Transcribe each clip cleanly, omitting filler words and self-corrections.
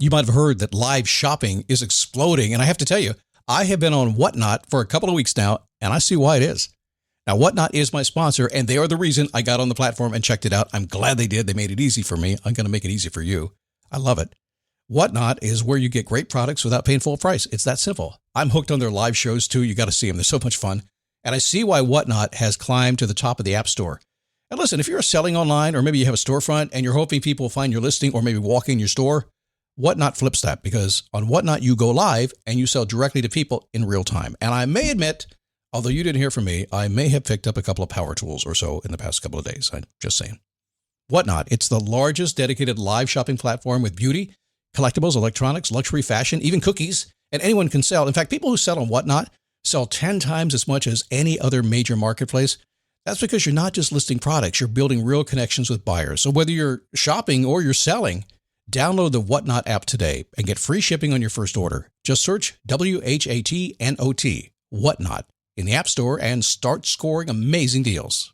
You might have heard that live shopping is exploding. And I have to tell you, I have been on Whatnot for a couple of weeks now, and I see why it is. Now, Whatnot is my sponsor, and they are the reason I got on the platform and checked it out. I'm glad they did. They made it easy for me. I'm going to make it easy for you. I love it. Whatnot is where you get great products without paying full price. It's that simple. I'm hooked on their live shows, too. You got to see them. They're so much fun. And I see why Whatnot has climbed to the top of the App Store. And listen, if you're selling online, or maybe you have a storefront and you're hoping people will find your listing or maybe walk in your store, Whatnot flips that, because on Whatnot, you go live and you sell directly to people in real time. And I may admit, although you didn't hear from me, I may have picked up a couple of power tools or so in the past couple of days. I'm just saying. Whatnot, it's the largest dedicated live shopping platform with beauty, collectibles, electronics, luxury, fashion, even cookies, and anyone can sell. In fact, people who sell on Whatnot sell 10 times as much as any other major marketplace. That's because you're not just listing products, you're building real connections with buyers. So whether you're shopping or you're selling, download the Whatnot app today and get free shipping on your first order. Just search WHATNOT, Whatnot, in the App Store and start scoring amazing deals.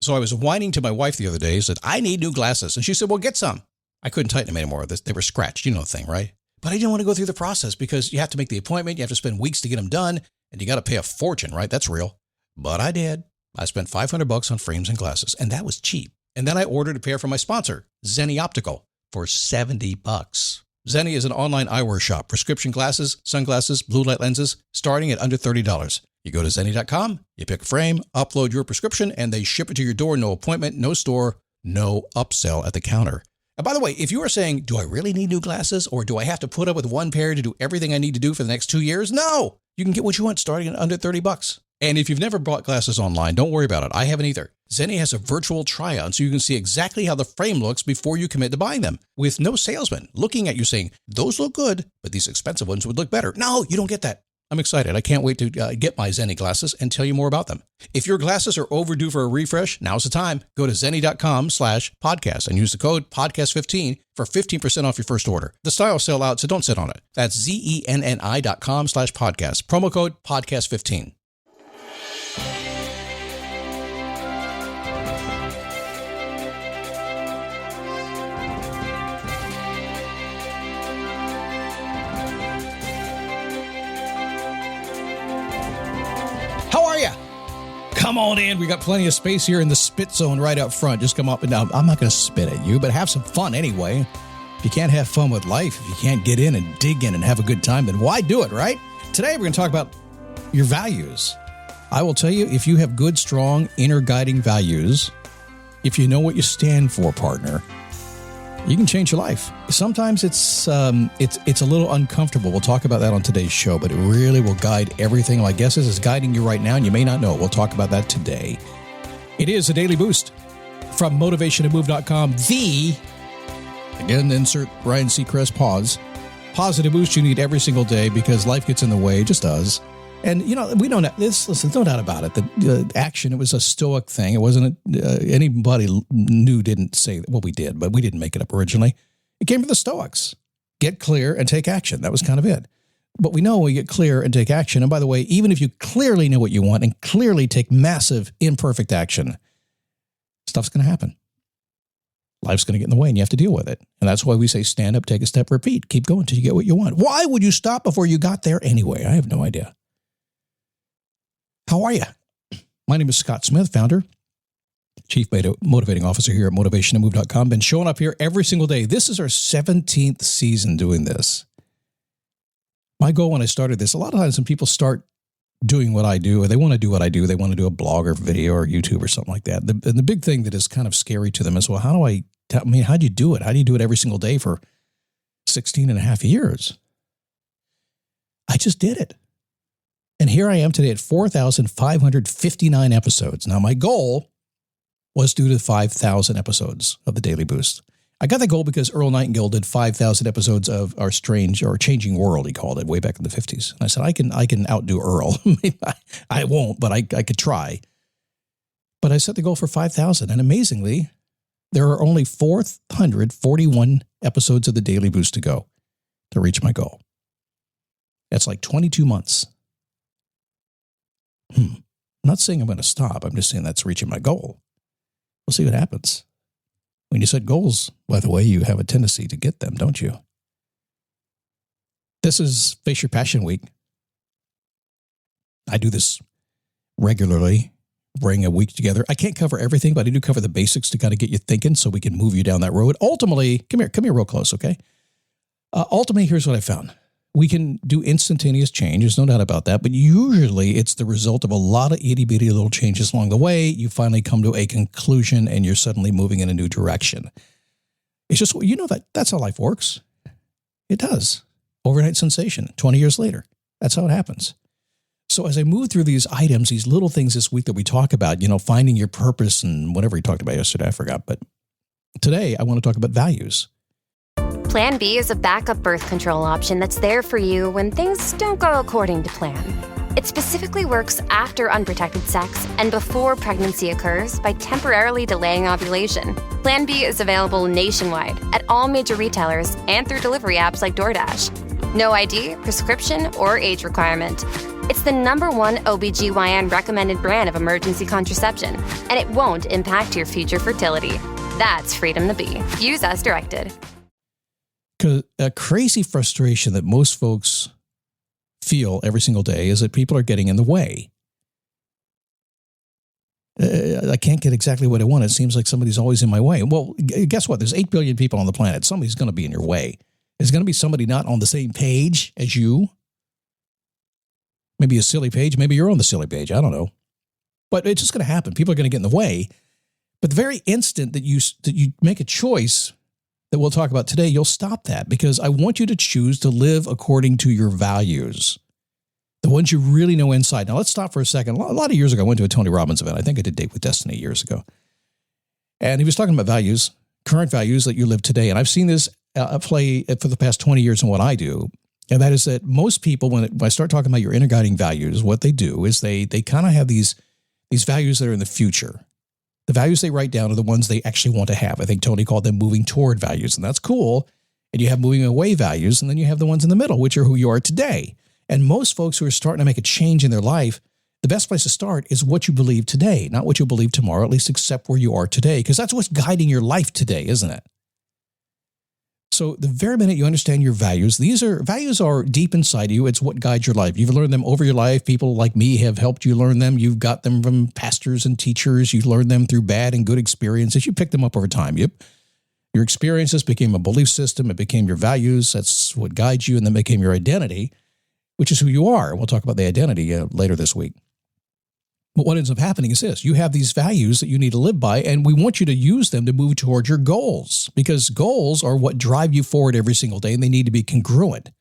So I was whining to my wife the other day, said, I need new glasses. And she said, well, get some. I couldn't tighten them anymore. They were scratched. You know the thing, right? But I didn't want to go through the process because you have to make the appointment. You have to spend weeks to get them done. And you got to pay a fortune, right? That's real. But I did. I spent $500 on frames and glasses, and that was cheap. And then I ordered a pair from my sponsor, Zenni Optical, for $70. Zenni is an online eyewear shop, prescription glasses, sunglasses, blue light lenses, starting at under $30. You go to Zenni.com, you pick a frame, upload your prescription, and they ship it to your door. No appointment, no store, no upsell at the counter. And by the way, if you are saying, do I really need new glasses, or do I have to put up with one pair to do everything I need to do for the next 2 years? No, you can get what you want starting at under $30. And if you've never bought glasses online, don't worry about it. I haven't either. Zenni has a virtual try-on so you can see exactly how the frame looks before you commit to buying them, with no salesman looking at you saying, those look good, but these expensive ones would look better. No, you don't get that. I'm excited. I can't wait to get my Zenni glasses and tell you more about them. If your glasses are overdue for a refresh, now's the time. Go to Zenni.com/podcast and use the code podcast15 for 15% off your first order. The styles sell out, so don't sit on it. That's ZENNI.com/podcast. Promo code podcast15. How are you? Come on in. We got plenty of space here in the spit zone right up front. Just come up and down. I'm not going to spit at you, but have some fun anyway. If you can't have fun with life, if you can't get in and dig in and have a good time, then why do it, right? Today, we're going to talk about your values. I will tell you, if you have good, strong, inner guiding values, if you know what you stand for, partner, you can change your life. Sometimes it's a little uncomfortable. We'll talk about that on today's show, but it really will guide everything. My guess is guiding you right now, and you may not know. We'll talk about that today. It is a daily boost from motivationtomove.com. Again, insert Ryan Seacrest pause. Positive boost you need every single day because life gets in the way. It just does. And, you know, we don't have this. Listen, no doubt about it. The action, it was a stoic thing. It wasn't anybody didn't say, well, we did, but we didn't make it up originally. It came from the Stoics. Get clear and take action. That was kind of it. But we know we get clear and take action. And by the way, even if you clearly know what you want and clearly take massive, imperfect action, stuff's going to happen. Life's going to get in the way and you have to deal with it. And that's why we say stand up, take a step, repeat. Keep going until you get what you want. Why would you stop before you got there anyway? I have no idea. How are you? My name is Scott Smith, founder, Chief Motivating Officer here at motivationtomove.com. Been showing up here every single day. This is our 17th season doing this. My goal when I started this, a lot of times when people start doing what I do, or they want to do what I do, they want to do a blog or video or YouTube or something like that. The big thing that is kind of scary to them is, well, how do how do you do it? How do you do it every single day for 16 and a half years? I just did it. And here I am today at 4,559 episodes. Now, my goal was to do the 5,000 episodes of the Daily Boost. I got that goal because Earl Nightingale did 5,000 episodes of Our Strange or Changing World, he called it, way back in the 50s. And I said, I can outdo Earl. I won't, but I could try. But I set the goal for 5,000. And amazingly, there are only 441 episodes of the Daily Boost to go to reach my goal. That's like 22 months. I'm not saying I'm going to stop. I'm just saying that's reaching my goal. We'll see what happens. When you set goals, by the way, you have a tendency to get them, don't you? This is Face Your Passion Week. I do this regularly, bring a week together. I can't cover everything, but I do cover the basics to kind of get you thinking so we can move you down that road. Ultimately, come here real close, okay? Ultimately, here's what I found. We can do instantaneous change. There's no doubt about that. But usually it's the result of a lot of itty-bitty little changes along the way. You finally come to a conclusion and you're suddenly moving in a new direction. It's just, that's how life works. It does. Overnight sensation, 20 years later. That's how it happens. So as I move through these items, these little things this week that we talk about, finding your purpose and whatever we talked about yesterday, I forgot. But today I want to talk about values. Plan B is a backup birth control option that's there for you when things don't go according to plan. It specifically works after unprotected sex and before pregnancy occurs by temporarily delaying ovulation. Plan B is available nationwide at all major retailers and through delivery apps like DoorDash. No ID, prescription, or age requirement. It's the #1 OBGYN recommended brand of emergency contraception, and it won't impact your future fertility. That's freedom to be. Use as directed. Because a crazy frustration that most folks feel every single day is that people are getting in the way. I can't get exactly what I want. It seems like somebody's always in my way. Well, guess what? There's 8 billion people on the planet. Somebody's going to be in your way. There's going to be somebody not on the same page as you. Maybe a silly page. Maybe you're on the silly page. I don't know. But it's just going to happen. People are going to get in the way. But the very instant that you make a choice that we'll talk about today, you'll stop that, because I want you to choose to live according to your values, the ones you really know inside. Now, let's stop for a second. A lot of years ago, I went to a Tony Robbins event. I think I did Date with Destiny years ago. And he was talking about values, current values that you live today. And I've seen this play for the past 20 years in what I do. And that is that most people, when I start talking about your inner guiding values, what they do is they kind of have these values that are in the future. The values they write down are the ones they actually want to have. I think Tony called them moving toward values, and that's cool. And you have moving away values, and then you have the ones in the middle, which are who you are today. And most folks who are starting to make a change in their life, the best place to start is what you believe today, not what you'll believe tomorrow, at least accept where you are today, because that's what's guiding your life today, isn't it? So the very minute you understand your values, values are deep inside you. It's what guides your life. You've learned them over your life. People like me have helped you learn them. You've got them from pastors and teachers. You've learned them through bad and good experiences. You picked them up over time. Your experiences became a belief system. It became your values. That's what guides you, and then became your identity, which is who you are. We'll talk about the identity later this week. But what ends up happening is this. You have these values that you need to live by, and we want you to use them to move towards your goals, because goals are what drive you forward every single day, and they need to be congruent.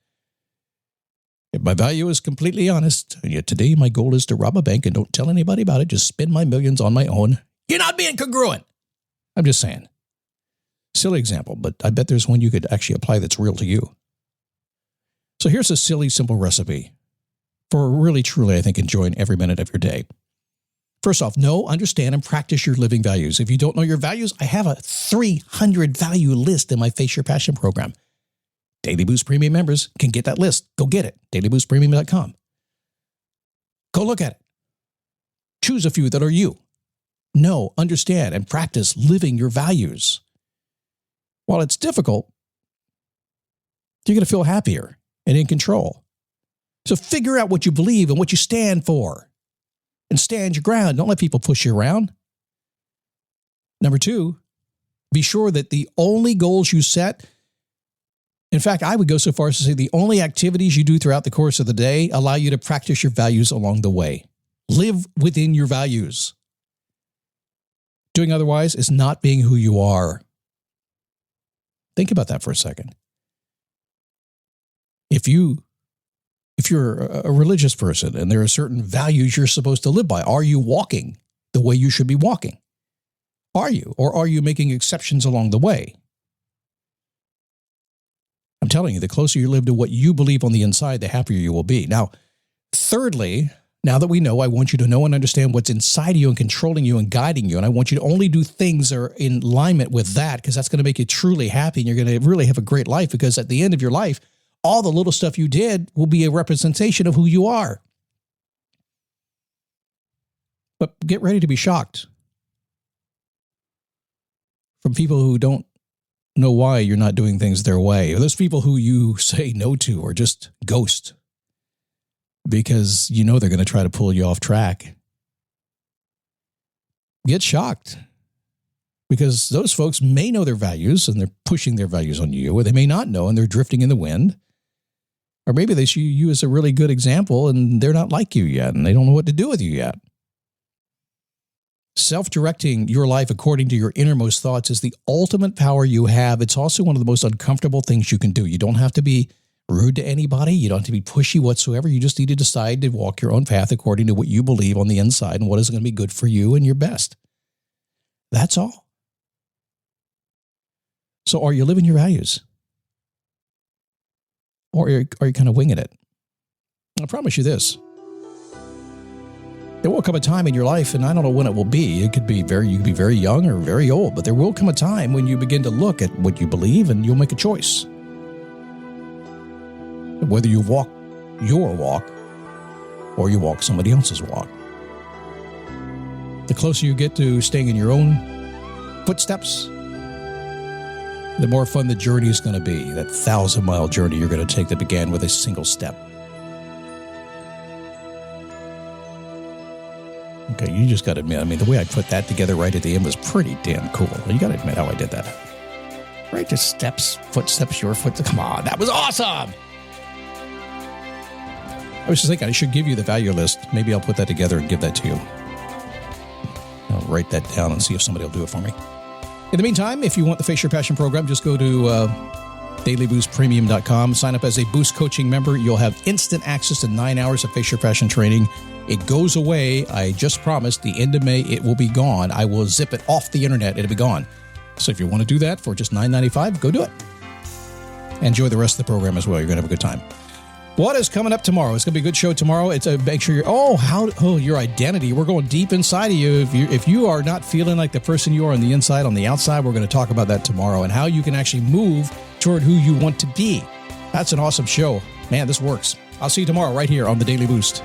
If my value is completely honest, and yet today my goal is to rob a bank and don't tell anybody about it, just spend my millions on my own, you're not being congruent. I'm just saying. Silly example, but I bet there's one you could actually apply that's real to you. So here's a silly, simple recipe for really, truly, I think, enjoying every minute of your day. First off, know, understand, and practice your living values. If you don't know your values, I have a 300 value list in my Face Your Passion program. Daily Boost Premium members can get that list. Go get it. dailyboostpremium.com. Go look at it. Choose a few that are you. Know, understand, and practice living your values. While it's difficult, you're going to feel happier and in control. So figure out what you believe and what you stand for. And stand your ground. Don't let people push you around. Number 2, be sure that the only goals you set, in fact, I would go so far as to say the only activities you do throughout the course of the day allow you to practice your values along the way. Live within your values. Doing otherwise is not being who you are. Think about that for a second. If you're a religious person and there are certain values you're supposed to live by, are you walking the way you should be walking? Are you? Or are you making exceptions along the way? I'm telling you, the closer you live to what you believe on the inside, the happier you will be. Now, thirdly, now that we know, I want you to know and understand what's inside of you and controlling you and guiding you. And I want you to only do things that are in alignment with that, because that's going to make you truly happy and you're going to really have a great life, because at the end of your life, all the little stuff you did will be a representation of who you are. But get ready to be shocked from people who don't know why you're not doing things their way. Or those people who you say no to or just ghost because you know they're going to try to pull you off track. Get shocked because those folks may know their values and they're pushing their values on you, or they may not know and they're drifting in the wind. Or maybe they see you as a really good example and they're not like you yet and they don't know what to do with you yet. Self-directing your life according to your innermost thoughts is the ultimate power you have. It's also one of the most uncomfortable things you can do. You don't have to be rude to anybody. You don't have to be pushy whatsoever. You just need to decide to walk your own path according to what you believe on the inside and what is going to be good for you and your best. That's all. So are you living your values? Or are you kind of winging it? I promise you this. There will come a time in your life, and I don't know when it will be. It could be you could be very young or very old, but there will come a time when you begin to look at what you believe and you'll make a choice. Whether you walk your walk or you walk somebody else's walk. The closer you get to staying in your own footsteps, the more fun the journey is going to be. That 1,000-mile journey you're going to take that began with a single step. Okay, you just got to admit, the way I put that together right at the end was pretty damn cool. You got to admit how I did that. Right, just steps, footsteps, your foot. Come on, that was awesome. I was just thinking I should give you the value list. Maybe I'll put that together and give that to you. I'll write that down and see if somebody will do it for me. In the meantime, if you want the Face Your Passion program, just go to dailyboostpremium.com. Sign up as a Boost Coaching member. You'll have instant access to 9 hours of Face Your Passion training. It goes away. I just promised the end of May it will be gone. I will zip it off the internet. It'll be gone. So if you want to do that for just $9.95, go do it. Enjoy the rest of the program as well. You're going to have a good time. What is coming up tomorrow? It's going to be a good show tomorrow. It's make sure your identity. We're going deep inside of you. If you are not feeling like the person you are on the inside, on the outside, we're going to talk about that tomorrow and how you can actually move toward who you want to be. That's an awesome show. Man, this works. I'll see you tomorrow right here on the Daily Boost.